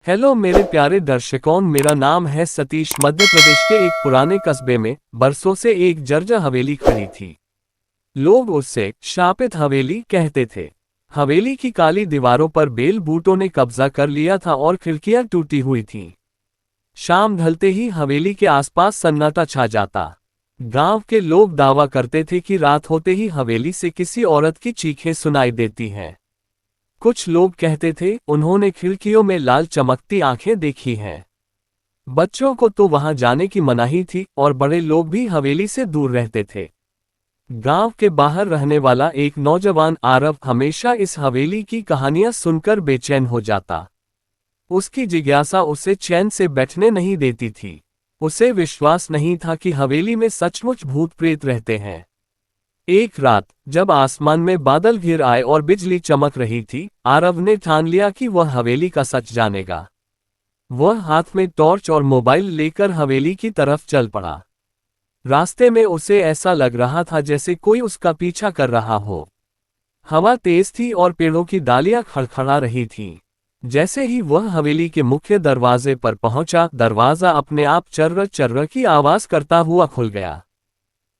Hello मेरे प्यारे दर्शकों, मेरा नाम है सतीश। मध्य प्रदेश के एक पुराने कस्बे में बरसों से एक जर्जर हवेली खड़ी थी। लोग उससे शापित हवेली कहते थे। हवेली की काली दीवारों पर बेल बूटों ने कब्जा कर लिया था और खिड़कियां टूटी हुई थीं। शाम ढलते ही हवेली के आसपास सन्नाटा छा जाता। गांव के लोग दावा करते थे कि रात होते ही हवेली से किसी औरत की चीखें सुनाई देती हैं। कुछ लोग कहते थे उन्होंने खिड़कियों में लाल चमकती आंखें देखी हैं। बच्चों को तो वहां जाने की मनाही थी और बड़े लोग भी हवेली से दूर रहते थे। गांव के बाहर रहने वाला एक नौजवान आरव हमेशा इस हवेली की कहानियां सुनकर बेचैन हो जाता। उसकी जिज्ञासा उसे चैन से बैठने नहीं देती थी। उसे विश्वास नहीं था कि हवेली में सचमुच भूत प्रेत रहते हैं। एक रात जब आसमान में बादल घिर आए और बिजली चमक रही थी, आरव ने ठान लिया कि वह हवेली का सच जानेगा। वह हाथ में टॉर्च और मोबाइल लेकर हवेली की तरफ चल पड़ा। रास्ते में उसे ऐसा लग रहा था जैसे कोई उसका पीछा कर रहा हो। हवा तेज थी और पेड़ों की डालियां खड़खड़ा रही थीं। जैसे ही वह हवेली के मुख्य दरवाजे पर पहुंचा, दरवाजा अपने आप चर्र चर्र की आवाज करता हुआ खुल गया।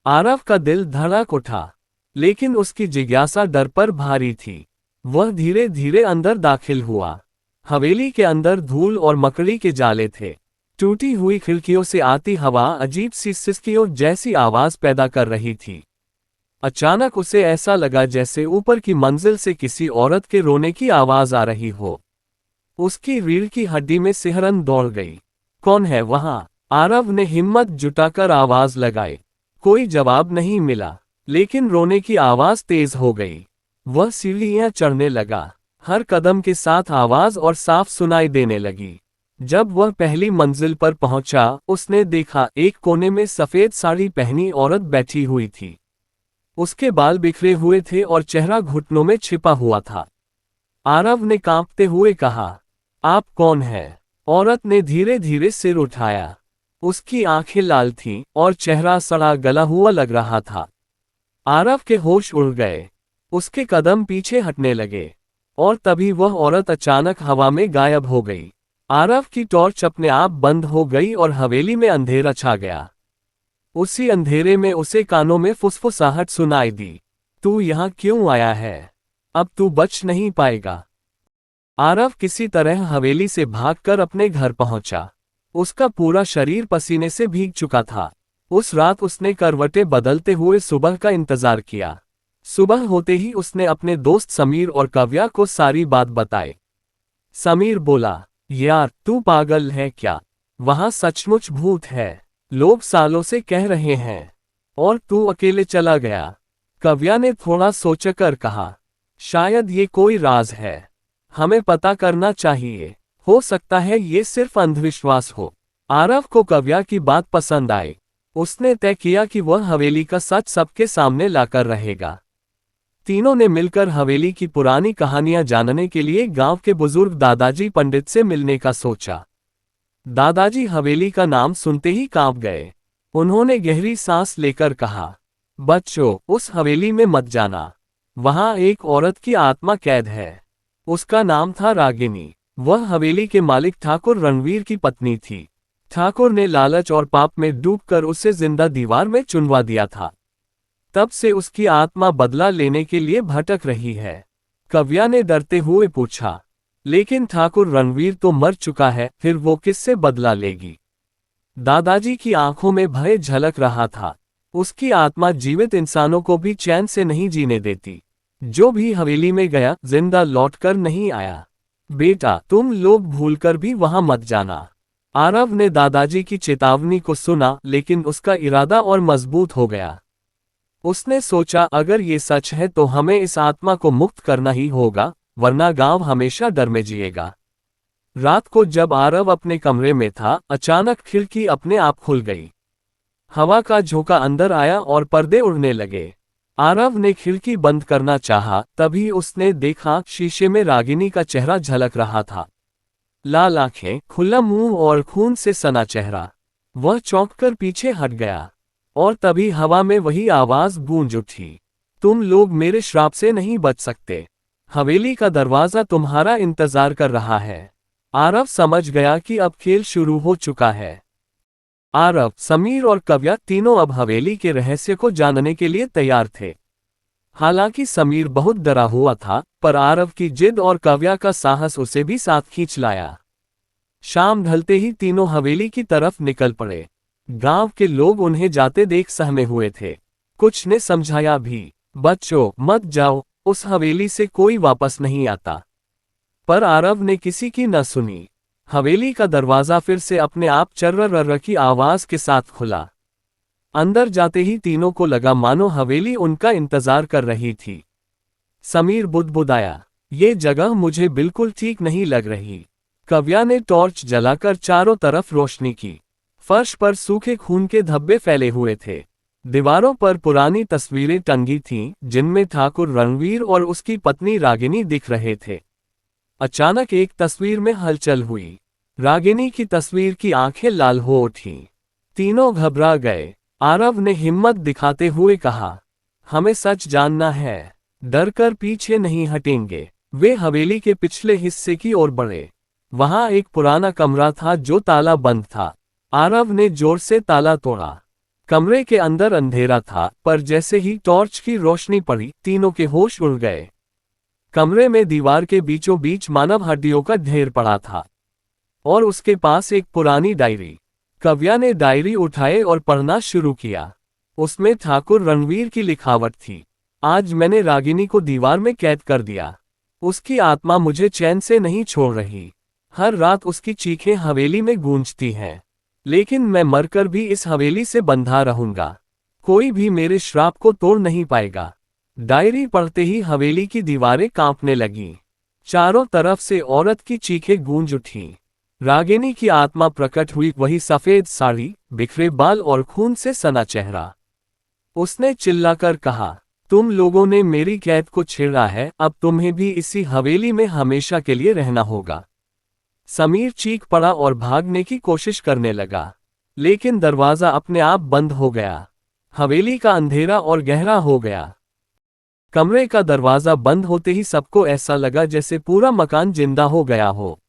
आरव का दिल धड़क उठा, लेकिन उसकी जिज्ञासा डर पर भारी थी। वह धीरे धीरे अंदर दाखिल हुआ। हवेली के अंदर धूल और मकड़ी के जाले थे। टूटी हुई खिड़कियों से आती हवा अजीब सी सिसकियों जैसी आवाज पैदा कर रही थी। अचानक उसे ऐसा लगा जैसे ऊपर की मंजिल से किसी औरत के रोने की आवाज आ रही हो। उसकी रीढ़ की हड्डी में सिहरन दौड़ गई। कौन है वहां? आरव ने हिम्मत जुटाकर आवाज लगाई। कोई जवाब नहीं मिला, लेकिन रोने की आवाज तेज हो गई। वह सीढ़ियां चढ़ने लगा। हर कदम के साथ आवाज और साफ सुनाई देने लगी। जब वह पहली मंजिल पर पहुंचा, उसने देखा एक कोने में सफेद साड़ी पहनी औरत बैठी हुई थी। उसके बाल बिखरे हुए थे और चेहरा घुटनों में छिपा हुआ था। आरव ने कांपते हुए कहा, आप कौन हैं? औरत ने धीरे धीरे सिर उठाया। उसकी आंखें लाल थीं और चेहरा सड़ा गला हुआ लग रहा था। आरव के होश उड़ गए। उसके कदम पीछे हटने लगे और तभी वह औरत अचानक हवा में गायब हो गई। आरव की टॉर्च अपने आप बंद हो गई और हवेली में अंधेरा छा गया। उसी अंधेरे में उसे कानों में फुसफुसाहट सुनाई दी, तू यहाँ क्यों आया है? अब तू बच नहीं पाएगा। आरव किसी तरह हवेली से भागकर अपने घर पहुंचा। उसका पूरा शरीर पसीने से भीग चुका था। उस रात उसने करवटें बदलते हुए सुबह का इंतजार किया। सुबह होते ही उसने अपने दोस्त समीर और काव्या को सारी बात बताई। समीर बोला, यार तू पागल है क्या? वहां सचमुच भूत है। लोग सालों से कह रहे हैं, और तू अकेले चला गया। काव्या ने थोड़ा सोचकर कहा, शायद ये कोई राज है। हमें पता करना चाहिए। हो सकता है ये सिर्फ अंधविश्वास हो। आरव को काव्या की बात पसंद आई। उसने तय किया कि वह हवेली का सच सबके सामने लाकर रहेगा। तीनों ने मिलकर हवेली की पुरानी कहानियां जानने के लिए गांव के बुजुर्ग दादाजी पंडित से मिलने का सोचा। दादाजी हवेली का नाम सुनते ही कांप गए। उन्होंने गहरी सांस लेकर कहा, बच्चों, उस हवेली में मत जाना। वहां एक औरत की आत्मा कैद है। उसका नाम था रागिनी। वह हवेली के मालिक ठाकुर रणवीर की पत्नी थी। ठाकुर ने लालच और पाप में डूबकर उसे जिंदा दीवार में चुनवा दिया था। तब से उसकी आत्मा बदला लेने के लिए भटक रही है। काव्या ने डरते हुए पूछा, लेकिन ठाकुर रणवीर तो मर चुका है, फिर वो किससे बदला लेगी? दादाजी की आंखों में भय झलक रहा था। उसकी आत्मा जीवित इंसानों को भी चैन से नहीं जीने देती। जो भी हवेली में गया, जिंदा लौटकर नहीं आया। बेटा, तुम लोग भूलकर भी वहां मत जाना। आरव ने दादाजी की चेतावनी को सुना, लेकिन उसका इरादा और मजबूत हो गया। उसने सोचा, अगर ये सच है तो हमें इस आत्मा को मुक्त करना ही होगा, वरना गांव हमेशा डर में जिएगा। रात को जब आरव अपने कमरे में था, अचानक खिड़की अपने आप खुल गई। हवा का झोंका अंदर आया और पर्दे उड़ने लगे। आरव ने खिड़की बंद करना चाहा, तभी उसने देखा शीशे में रागिनी का चेहरा झलक रहा था। लाल आंखें, खुला मुंह और खून से सना चेहरा। वह चौंककर पीछे हट गया और तभी हवा में वही आवाज गूंज उठी, तुम लोग मेरे श्राप से नहीं बच सकते। हवेली का दरवाजा तुम्हारा इंतजार कर रहा है। आरव समझ गया कि अब खेल शुरू हो चुका है। आरव, समीर और काव्या तीनों अब हवेली के रहस्य को जानने के लिए तैयार थे। हालांकि समीर बहुत डरा हुआ था, पर आरव की जिद और काव्या का साहस उसे भी साथ खींच लाया। शाम ढलते ही तीनों हवेली की तरफ निकल पड़े। गांव के लोग उन्हें जाते देख सहमे हुए थे। कुछ ने समझाया भी, बच्चों मत जाओ, उस हवेली से कोई वापस नहीं आता। पर आरव ने किसी की न सुनी। हवेली का दरवाजा फिर से अपने आप चर्र की आवाज के साथ खुला। अंदर जाते ही तीनों को लगा मानो हवेली उनका इंतजार कर रही थी। समीर बुदबुदाया, ये जगह मुझे बिल्कुल ठीक नहीं लग रही। काव्या ने टॉर्च जलाकर चारों तरफ रोशनी की। फर्श पर सूखे खून के धब्बे फैले हुए थे। दीवारों पर पुरानी तस्वीरें टंगी थीं, जिनमें ठाकुर रणवीर और उसकी पत्नी रागिनी दिख रहे थे। अचानक एक तस्वीर में हलचल हुई। रागिनी की तस्वीर की आंखें लाल हो उठीं। तीनों घबरा गए। आरव ने हिम्मत दिखाते हुए कहा, हमें सच जानना है, डरकर पीछे नहीं हटेंगे। वे हवेली के पिछले हिस्से की ओर बढ़े। वहां एक पुराना कमरा था जो ताला बंद था। आरव ने जोर से ताला तोड़ा। कमरे के अंदर अंधेरा था, पर जैसे ही टॉर्च की रोशनी पड़ी, तीनों के होश उड़ गए। कमरे में दीवार के बीचों बीच मानव हड्डियों का ढेर पड़ा था, और उसके पास एक पुरानी डायरी। काव्या ने डायरी उठाए और पढ़ना शुरू किया। उसमें ठाकुर रणवीर की लिखावट थी। आज मैंने रागिनी को दीवार में कैद कर दिया। उसकी आत्मा मुझे चैन से नहीं छोड़ रही। हर रात उसकी चीखें हवेली में गूंजती हैं। लेकिन मैं मरकर भी इस हवेली से बंधा रहूंगा। कोई भी मेरे श्राप को तोड़ नहीं पाएगा। डायरी पढ़ते ही हवेली की दीवारें कांपने लगीं। चारों तरफ से औरत की चीखें गूंज उठीं। रागिनी की आत्मा प्रकट हुई, वही सफेद साड़ी, बिखरे बाल और खून से सना चेहरा। उसने चिल्लाकर कहा, तुम लोगों ने मेरी कैद को छेड़ा है, अब तुम्हें भी इसी हवेली में हमेशा के लिए रहना होगा। समीर चीख पड़ा और भागने की कोशिश करने लगा, लेकिन दरवाजा अपने आप बंद हो गया। हवेली का अंधेरा और गहरा हो गया। कमरे का दरवाजा बंद होते ही सबको ऐसा लगा जैसे पूरा मकान जिंदा हो गया हो।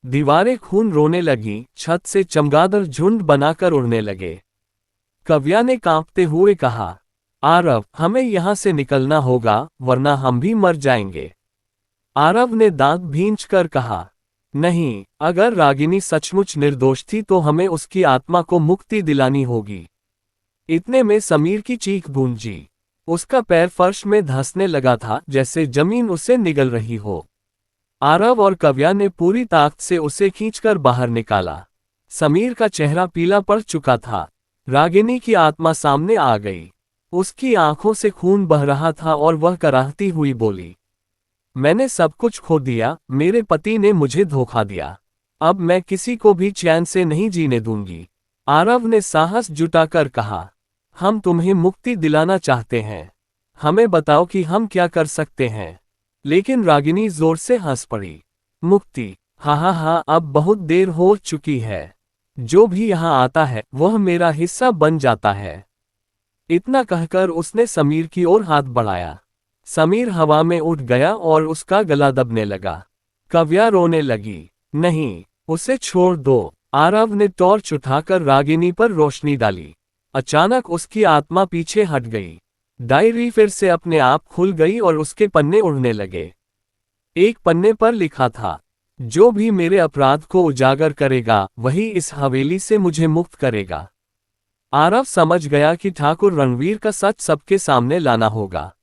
दीवारें खून रोने लगीं, छत से चमगादड़ झुंड बनाकर उड़ने लगे। काव्या ने कांपते हुए कहा, आरव, हमें यहां से निकलना होगा, वरना हम भी मर जाएंगे। आरव ने दांत भींचकर कहा, नहीं, अगर रागिनी सचमुच निर्दोष थी तो हमें उसकी आत्मा को मुक्ति दिलानी होगी। इतने में समीर की चीख गूंजी। उसका पैर फर्श में धंसने लगा था, जैसे जमीन उसे निगल रही हो। आरव और काव्या ने पूरी ताकत से उसे खींचकर बाहर निकाला। समीर का चेहरा पीला पड़ चुका था। रागिनी की आत्मा सामने आ गई। उसकी आंखों से खून बह रहा था और वह कराहती हुई बोली, मैंने सब कुछ खो दिया, मेरे पति ने मुझे धोखा दिया। अब मैं किसी को भी चैन से नहीं जीने दूंगी। आरव ने साहस जुटाकर कहा, हम तुम्हें मुक्ति दिलाना चाहते हैं। हमें बताओ कि हम क्या कर सकते हैं। लेकिन रागिनी जोर से हंस पड़ी। मुक्ति? हा, अब बहुत देर हो चुकी है। जो भी यहाँ आता है वह मेरा हिस्सा बन जाता है। इतना कहकर उसने समीर की ओर हाथ बढ़ाया। समीर हवा में उठ गया और उसका गला दबने लगा। काव्या रोने लगी, नहीं, उसे छोड़ दो। आरव ने टॉर्च उठाकर रागिनी पर रोशनी डाली। अचानक उसकी आत्मा पीछे हट गई। डायरी फिर से अपने आप खुल गई और उसके पन्ने उड़ने लगे। एक पन्ने पर लिखा था, जो भी मेरे अपराध को उजागर करेगा वही इस हवेली से मुझे मुक्त करेगा। आरव समझ गया कि ठाकुर रणवीर का सच सबके सामने लाना होगा।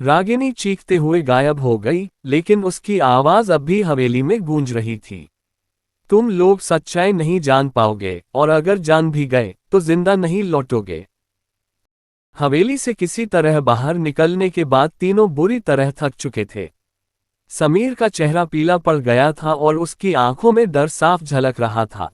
रागिनी चीखते हुए गायब हो गई, लेकिन उसकी आवाज अब भी हवेली में गूंज रही थी। तुम लोग सच्चाई नहीं जान पाओगे, और अगर जान भी गए तो जिंदा नहीं लौटोगे। हवेली से किसी तरह बाहर निकलने के बाद तीनों बुरी तरह थक चुके थे। समीर का चेहरा पीला पड़ गया था और उसकी आंखों में डर साफ झलक रहा था।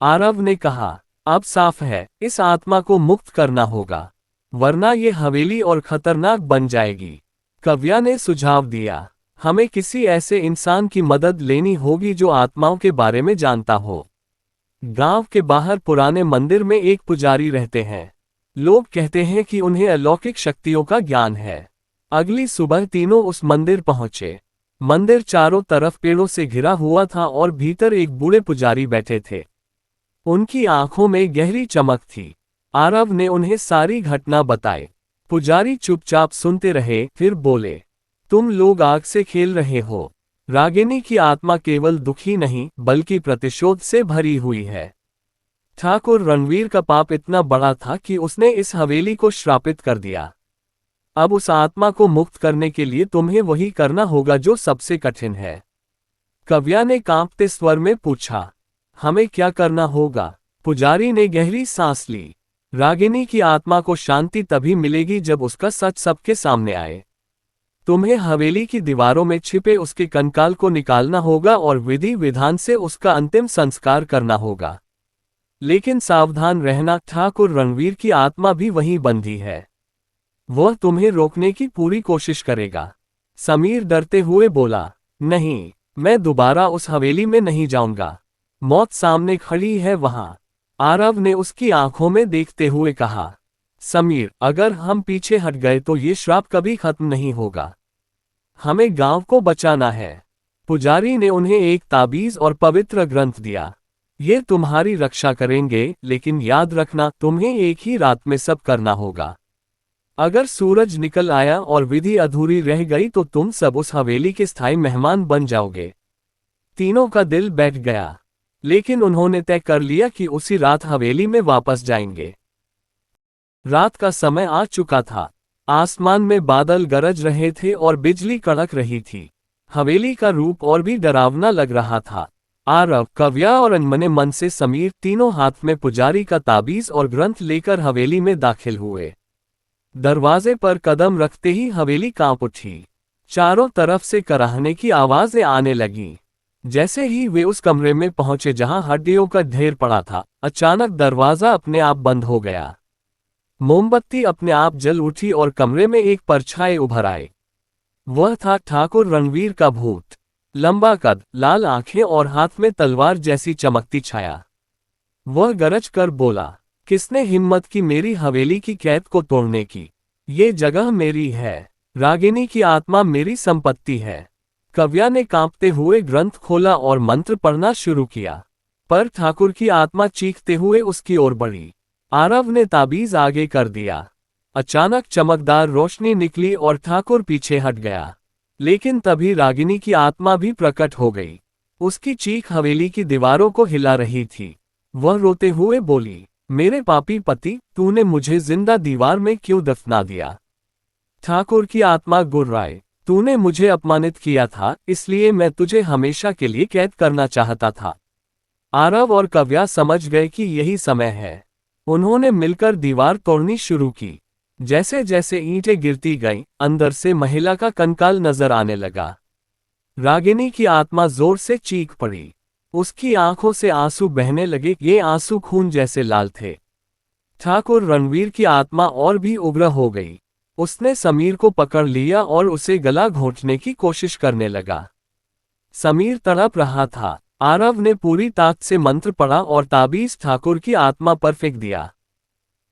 आरव ने कहा, अब साफ है, इस आत्मा को मुक्त करना होगा, वरना ये हवेली और खतरनाक बन जाएगी। काव्या ने सुझाव दिया, हमें किसी ऐसे इंसान की मदद लेनी होगी जो आत्माओं के बारे में जानता हो। गांव के बाहर पुराने मंदिर में एक पुजारी रहते हैं। लोग कहते हैं कि उन्हें अलौकिक शक्तियों का ज्ञान है। अगली सुबह तीनों उस मंदिर पहुंचे। मंदिर चारों तरफ पेड़ों से घिरा हुआ था और भीतर एक बूढ़े पुजारी बैठे थे। उनकी आंखों में गहरी चमक थी। आरव ने उन्हें सारी घटना बताई। पुजारी चुपचाप सुनते रहे, फिर बोले, तुम लोग आग से खेल रहे हो। रागिनी की आत्मा केवल दुखी नहीं बल्कि प्रतिशोध से भरी हुई है। ठाकुर रणवीर का पाप इतना बड़ा था कि उसने इस हवेली को श्रापित कर दिया। अब उस आत्मा को मुक्त करने के लिए तुम्हें वही करना होगा जो सबसे कठिन है। कव्या ने कांपते स्वर में पूछा, हमें क्या करना होगा? पुजारी ने गहरी सांस ली। रागिनी की आत्मा को शांति तभी मिलेगी जब उसका सच सबके सामने आए। तुम्हें हवेली की दीवारों में छिपे उसके कंकाल को निकालना होगा और विधि विधान से उसका अंतिम संस्कार करना होगा। लेकिन सावधान रहना, ठाकुर रणवीर की आत्मा भी वहीं बंधी है। वह तुम्हें रोकने की पूरी कोशिश करेगा। समीर डरते हुए बोला, नहीं, मैं दोबारा उस हवेली में नहीं जाऊंगा। मौत सामने खड़ी है वहां। आरव ने उसकी आंखों में देखते हुए कहा, समीर, अगर हम पीछे हट गए तो ये श्राप कभी खत्म नहीं होगा। हमें गांव को बचाना है। पुजारी ने उन्हें एक ताबीज और पवित्र ग्रंथ दिया। ये तुम्हारी रक्षा करेंगे, लेकिन याद रखना, तुम्हें एक ही रात में सब करना होगा। अगर सूरज निकल आया और विधि अधूरी रह गई तो तुम सब उस हवेली के स्थायी मेहमान बन जाओगे। तीनों का दिल बैठ गया, लेकिन उन्होंने तय कर लिया कि उसी रात हवेली में वापस जाएंगे। रात का समय आ चुका था। आसमान में बादल गरज रहे थे और बिजली कड़क रही थी। हवेली का रूप और भी डरावना लग रहा था। आरव, कव्या और अनमने मन से समीर तीनों हाथ में पुजारी का ताबीज और ग्रंथ लेकर हवेली में दाखिल हुए। दरवाजे पर कदम रखते ही हवेली कांप उठी। चारों तरफ से कराहने की आवाजें आने लगीं। जैसे ही वे उस कमरे में पहुंचे जहां हड्डियों का ढेर पड़ा था, अचानक दरवाजा अपने आप बंद हो गया। मोमबत्ती अपने आप जल उठी और कमरे में एक परछाई उभर आई। वह था ठाकुर रणवीर का भूत। लंबा कद, लाल आंखें और हाथ में तलवार जैसी चमकती छाया। वह गरज कर बोला, किसने हिम्मत की मेरी हवेली की कैद को तोड़ने की? ये जगह मेरी है। रागिनी की आत्मा मेरी संपत्ति है। कव्या ने कांपते हुए ग्रंथ खोला और मंत्र पढ़ना शुरू किया, पर ठाकुर की आत्मा चीखते हुए उसकी ओर बढ़ी। आरव ने ताबीज आगे कर दिया। अचानक चमकदार रोशनी निकली और ठाकुर पीछे हट गया। लेकिन तभी रागिनी की आत्मा भी प्रकट हो गई। उसकी चीख हवेली की दीवारों को हिला रही थी। वह रोते हुए बोली, मेरे पापी पति, तूने मुझे जिंदा दीवार में क्यों दफना दिया? ठाकुर की आत्मा गुर्राए, तूने मुझे अपमानित किया था, इसलिए मैं तुझे हमेशा के लिए कैद करना चाहता था। आरव और कव्या समझ गए कि यही समय है। उन्होंने मिलकर दीवार तोड़नी शुरू की। जैसे जैसे ईंटें गिरती गईं, अंदर से महिला का कंकाल नजर आने लगा। रागिनी की आत्मा जोर से चीख पड़ी। उसकी आंखों से आंसू बहने लगे, ये आंसू खून जैसे लाल थे। ठाकुर रणवीर की आत्मा और भी उग्र हो गई। उसने समीर को पकड़ लिया और उसे गला घोंटने की कोशिश करने लगा। समीर तड़प रहा था। आरव ने पूरी ताकत से मंत्र पढ़ा और ताबीज ठाकुर की आत्मा पर फेंक दिया।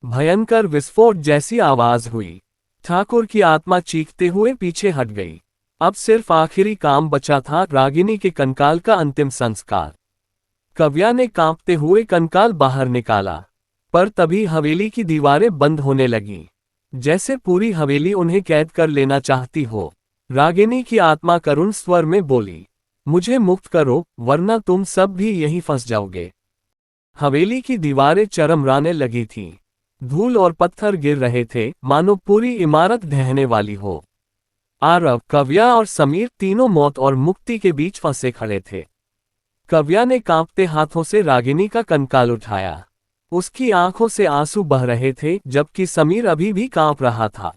भयंकर विस्फोट जैसी आवाज हुई। ठाकुर की आत्मा चीखते हुए पीछे हट गई। अब सिर्फ आखिरी काम बचा था, रागिनी के कंकाल का अंतिम संस्कार। कव्या ने कांपते हुए कंकाल बाहर निकाला, पर तभी हवेली की दीवारें बंद होने लगीं, जैसे पूरी हवेली उन्हें कैद कर लेना चाहती हो। रागिनी की आत्मा करुण स्वर में बोली, मुझे मुक्त करो, वरना तुम सब भी यहीं फंस जाओगे। हवेली की दीवारें चरमराने लगी थीं। धूल और पत्थर गिर रहे थे, मानो पूरी इमारत ढहने वाली हो। आरव, कव्या और समीर तीनों मौत और मुक्ति के बीच फंसे खड़े थे। कव्या ने कांपते हाथों से रागिनी का कंकाल उठाया। उसकी आंखों से आंसू बह रहे थे, जबकि समीर अभी भी कांप रहा था।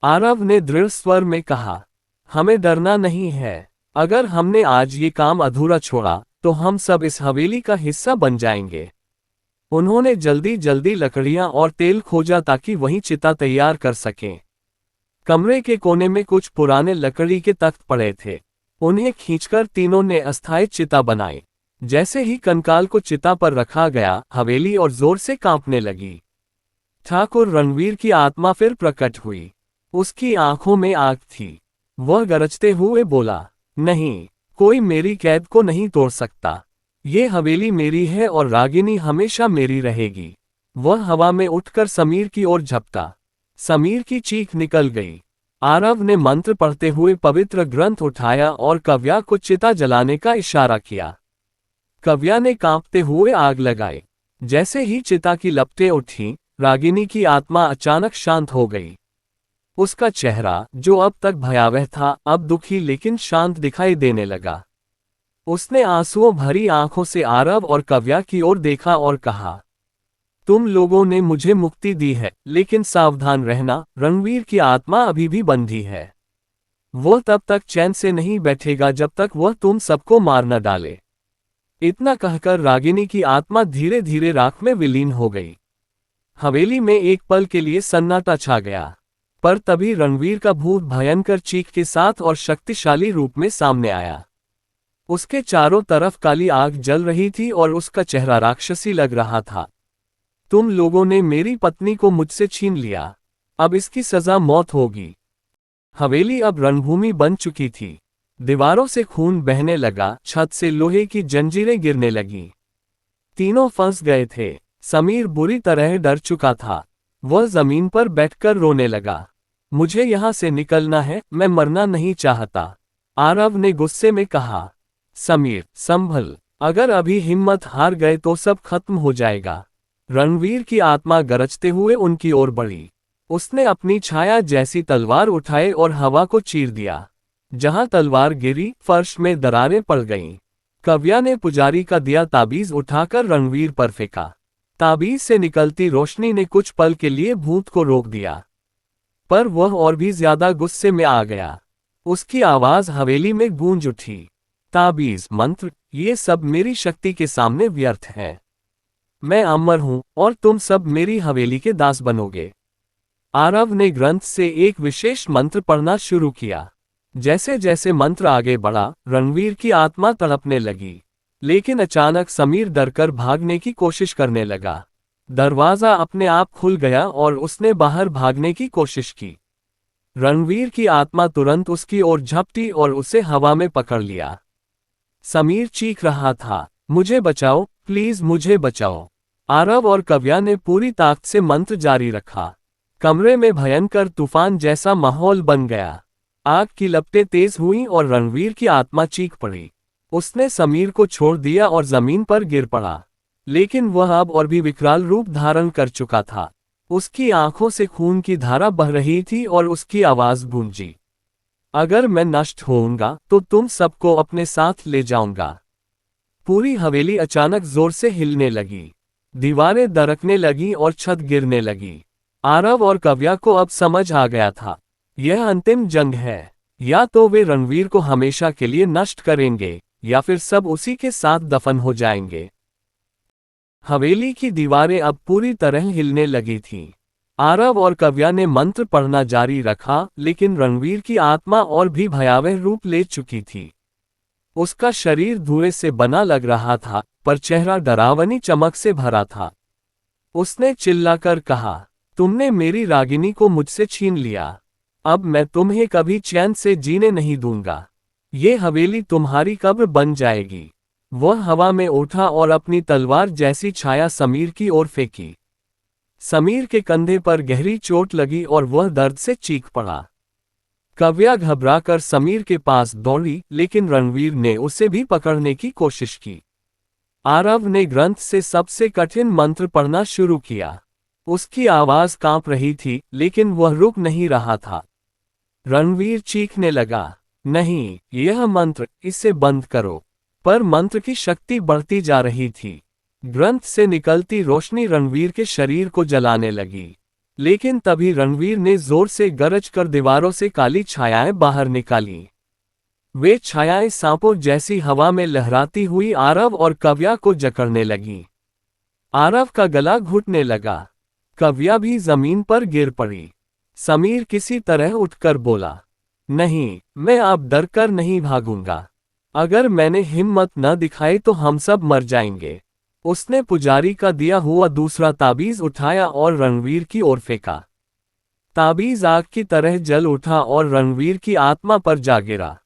आरव ने दृढ़ स्वर में कहा, हमें डरना नहीं है। अगर हमने आज ये काम अधूरा छोड़ा, तो हम सब इस हवेली का हिस्सा बन जाएंगे। उन्होंने जल्दी जल्दी लकड़ियां और तेल खोजा ताकि वहीं चिता तैयार कर सकें। कमरे के कोने में कुछ पुराने लकड़ी के तख्त पड़े थे। उन्हें खींचकर तीनों ने अस्थायी चिता बनाई। जैसे ही कंकाल को चिता पर रखा गया, हवेली और जोर से कांपने लगी। ठाकुर रणवीर की आत्मा फिर प्रकट हुई। उसकी आंखों में आग थी। वह गरजते हुए बोला, नहीं, कोई मेरी कैद को नहीं तोड़ सकता। ये हवेली मेरी है और रागिनी हमेशा मेरी रहेगी। वह हवा में उठकर समीर की ओर झपटा। समीर की चीख निकल गई। आरव ने मंत्र पढ़ते हुए पवित्र ग्रंथ उठाया और कव्या को चिता जलाने का इशारा किया। कव्या ने कांपते हुए आग लगाई। जैसे ही चिता की लपटें उठीं, रागिनी की आत्मा अचानक शांत हो गई। उसका चेहरा, जो अब तक भयावह था, अब दुखी लेकिन शांत दिखाई देने लगा। उसने आंसुओं भरी आंखों से आरव और कव्या की ओर देखा और कहा, तुम लोगों ने मुझे मुक्ति दी है, लेकिन सावधान रहना, रणवीर की आत्मा अभी भी बंधी है। वह तब तक चैन से नहीं बैठेगा जब तक वह तुम सबको मार न डाले। इतना कहकर रागिनी की आत्मा धीरे धीरे राख में विलीन हो गई। हवेली में एक पल के लिए सन्नाटा छा गया, पर तभी रणवीर का भूत भयंकर चीख के साथ और शक्तिशाली रूप में सामने आया। उसके चारों तरफ काली आग जल रही थी और उसका चेहरा राक्षसी लग रहा था। तुम लोगों ने मेरी पत्नी को मुझसे छीन लिया, अब इसकी सजा मौत होगी। हवेली अब रणभूमि बन चुकी थी। दीवारों से खून बहने लगा, छत से लोहे की जंजीरें गिरने लगीं। तीनों फंस गए थे। समीर बुरी तरह डर चुका था। वह जमीन पर बैठकर रोने लगा। मुझे यहां से निकलना है, मैं मरना नहीं चाहता, आरव ने गुस्से में कहा। समीर, संभल, अगर अभी हिम्मत हार गए तो सब खत्म हो जाएगा। रणवीर की आत्मा गरजते हुए उनकी ओर बढ़ी। उसने अपनी छाया जैसी तलवार उठाई और हवा को चीर दिया। जहां तलवार गिरी, फर्श में दरारें पड़ गईं। कव्या ने पुजारी का दिया ताबीज उठाकर रणवीर पर फेंका। ताबीज से निकलती रोशनी ने कुछ पल के लिए भूत को रोक दिया, पर वह और भी ज्यादा गुस्से में आ गया। उसकी आवाज हवेली में गूंज उठी। ताबीज, मंत्र, ये सब मेरी शक्ति के सामने व्यर्थ है। मैं अमर हूं और तुम सब मेरी हवेली के दास बनोगे। आरव ने ग्रंथ से एक विशेष मंत्र पढ़ना शुरू किया। जैसे जैसे मंत्र आगे बढ़ा, रणवीर की आत्मा तड़पने लगी। लेकिन अचानक समीर डरकर भागने की कोशिश करने लगा। दरवाजा अपने आप खुल गया और उसने बाहर भागने की कोशिश की। रणवीर की आत्मा तुरंत उसकी ओर झपटी और उसे हवा में पकड़ लिया। समीर चीख रहा था, मुझे बचाओ, प्लीज मुझे बचाओ। आरव और कव्या ने पूरी ताकत से मंत्र जारी रखा। कमरे में भयंकर तूफान जैसा माहौल बन गया। आग की लपटें तेज हुईं और रणवीर की आत्मा चीख पड़ी। उसने समीर को छोड़ दिया और जमीन पर गिर पड़ा। लेकिन वह अब और भी विकराल रूप धारण कर चुका था। उसकी आंखों से खून की धारा बह रही थी और उसकी आवाज गूंजी, अगर मैं नष्ट होऊंगा तो तुम सबको अपने साथ ले जाऊंगा। पूरी हवेली अचानक जोर से हिलने लगी। दीवारें दरकने लगीं और छत गिरने लगी। आरव और कव्या को अब समझ आ गया था, यह अंतिम जंग है। या तो वे रणवीर को हमेशा के लिए नष्ट करेंगे या फिर सब उसी के साथ दफन हो जाएंगे। हवेली की दीवारें अब पूरी तरह हिलने लगी थीं। आरव और कव्या ने मंत्र पढ़ना जारी रखा, लेकिन रणवीर की आत्मा और भी भयावह रूप ले चुकी थी। उसका शरीर धुएं से बना लग रहा था, पर चेहरा डरावनी चमक से भरा था। उसने चिल्लाकर कहा, तुमने मेरी रागिनी को मुझसे छीन लिया, अब मैं तुम्हें कभी चैन से जीने नहीं दूंगा। ये हवेली तुम्हारी कब्र बन जाएगी। वह हवा में उठा और अपनी तलवार जैसी छाया समीर की ओर फेंकी। समीर के कंधे पर गहरी चोट लगी और वह दर्द से चीख पड़ा। कव्या घबराकर समीर के पास दौड़ी, लेकिन रणवीर ने उसे भी पकड़ने की कोशिश की। आरव ने ग्रंथ से सबसे कठिन मंत्र पढ़ना शुरू किया। उसकी आवाज कांप रही थी, लेकिन वह रुक नहीं रहा था। रणवीर चीखने लगा, नहीं, यह मंत्र, इसे बंद करो। पर मंत्र की शक्ति बढ़ती जा रही थी। ग्रंथ से निकलती रोशनी रणवीर के शरीर को जलाने लगी। लेकिन तभी रणवीर ने जोर से गरज कर दीवारों से काली छायाएं बाहर निकाली। वे छायाएं सांपों जैसी हवा में लहराती हुई आरव और कव्या को जकड़ने लगीं। आरव का गला घुटने लगा। कव्या भी जमीन पर गिर पड़ी। समीर किसी तरह उठकर बोला, नहीं, मैं अब डरकर नहीं भागूंगा। अगर मैंने हिम्मत न दिखाई तो हम सब मर जाएंगे। उसने पुजारी का दिया हुआ दूसरा ताबीज उठाया और रणवीर की ओर फेंका। ताबीज आग की तरह जल उठा और रणवीर की आत्मा पर जा गिरा।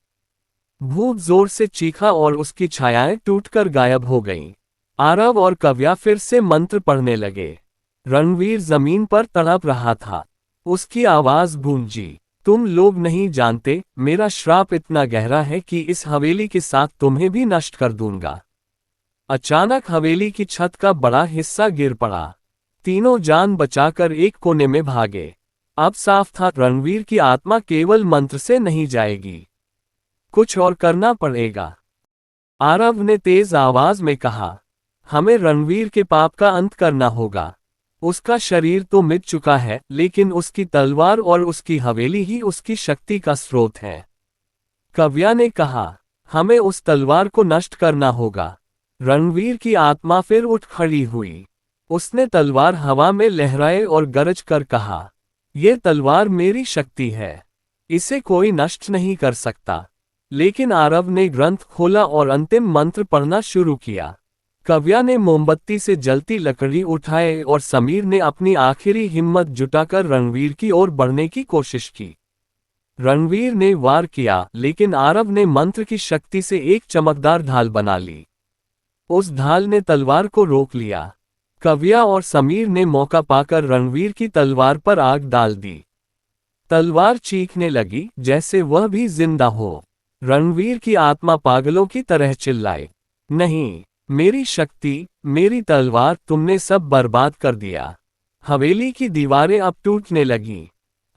भूत जोर से चीखा और उसकी छायाएं टूटकर गायब हो गईं। आरव और कव्या फिर से मंत्र पढ़ने लगे। रणवीर जमीन पर तड़प रहा था। उसकी आवाज गूंजी, तुम लोग नहीं जानते, मेरा श्राप इतना गहरा है कि इस हवेली के साथ तुम्हें भी नष्ट कर दूंगा। अचानक हवेली की छत का बड़ा हिस्सा गिर पड़ा। तीनों जान बचाकर एक कोने में भागे। अब साफ था, रणवीर की आत्मा केवल मंत्र से नहीं जाएगी, कुछ और करना पड़ेगा। आरव ने तेज आवाज में कहा, हमें रणवीर के पाप का अंत करना होगा। उसका शरीर तो मिट चुका है, लेकिन उसकी तलवार और उसकी हवेली ही उसकी शक्ति का स्रोत है। कव्या ने कहा, हमें उस तलवार को नष्ट करना होगा। रणवीर की आत्मा फिर उठ खड़ी हुई। उसने तलवार हवा में लहराए और गरज कर कहा, यह तलवार मेरी शक्ति है, इसे कोई नष्ट नहीं कर सकता। लेकिन आरव ने ग्रंथ खोला और अंतिम मंत्र पढ़ना शुरू किया। कव्या ने मोमबत्ती से जलती लकड़ी उठाए और समीर ने अपनी आखिरी हिम्मत जुटाकर रणवीर की ओर बढ़ने की कोशिश की। रणवीर ने वार किया, लेकिन आरव ने मंत्र की शक्ति से एक चमकदार ढाल बना ली। उस ढाल ने तलवार को रोक लिया। कव्या और समीर ने मौका पाकर रणवीर की तलवार पर आग डाल दी। तलवार चीखने लगी, जैसे वह भी जिंदा हो। रणवीर की आत्मा पागलों की तरह चिल्लाए, नहीं, मेरी शक्ति, मेरी तलवार, तुमने सब बर्बाद कर दिया। हवेली की दीवारें अब टूटने लगीं।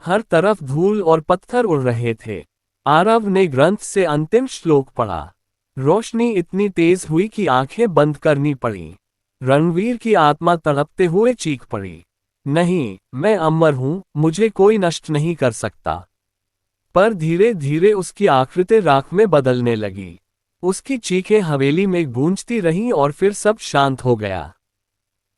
हर तरफ धूल और पत्थर उड़ रहे थे। आरव ने ग्रंथ से अंतिम श्लोक पढ़ा। रोशनी इतनी तेज हुई कि आंखें बंद करनी पड़ी। रणवीर की आत्मा तड़पते हुए चीख पड़ी, नहीं, मैं अमर हूं, मुझे कोई नष्ट नहीं कर सकता। पर धीरे धीरे उसकी आकृति राख में बदलने लगी। उसकी चीखें हवेली में गूंजती रहीं और फिर सब शांत हो गया।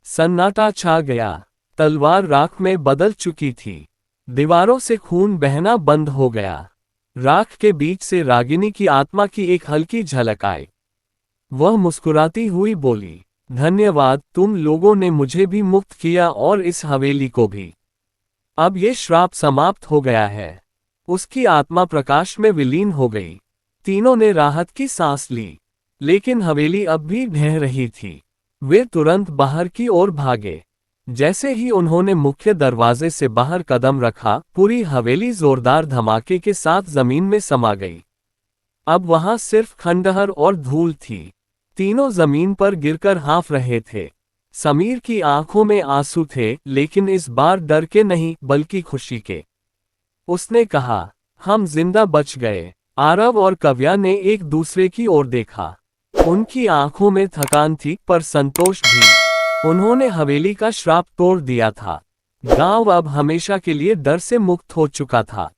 सन्नाटा छा गया। तलवार राख में बदल चुकी थी। दीवारों से खून बहना बंद हो गया। राख के बीच से रागिनी की आत्मा की एक हल्की झलक आई। वह मुस्कुराती हुई बोली, धन्यवाद, तुम लोगों ने मुझे भी मुक्त किया और इस हवेली को भी। अब ये श्राप समाप्त हो गया है। उसकी आत्मा प्रकाश में विलीन हो गई। तीनों ने राहत की सांस ली, लेकिन हवेली अब भी ढह रही थी। वे तुरंत बाहर की ओर भागे। जैसे ही उन्होंने मुख्य दरवाजे से बाहर कदम रखा, पूरी हवेली जोरदार धमाके के साथ जमीन में समा गई। अब वहां सिर्फ खंडहर और धूल थी। तीनों जमीन पर गिरकर हाँफ रहे थे। समीर की आंखों में आंसू थे, लेकिन इस बार डर के नहीं, बल्कि खुशी के। उसने कहा, हम जिंदा बच गए। आरव और कव्या ने एक दूसरे की ओर देखा। उनकी आंखों में थकान थी, पर संतोष भी। उन्होंने हवेली का श्राप तोड़ दिया था। गांव अब हमेशा के लिए डर से मुक्त हो चुका था।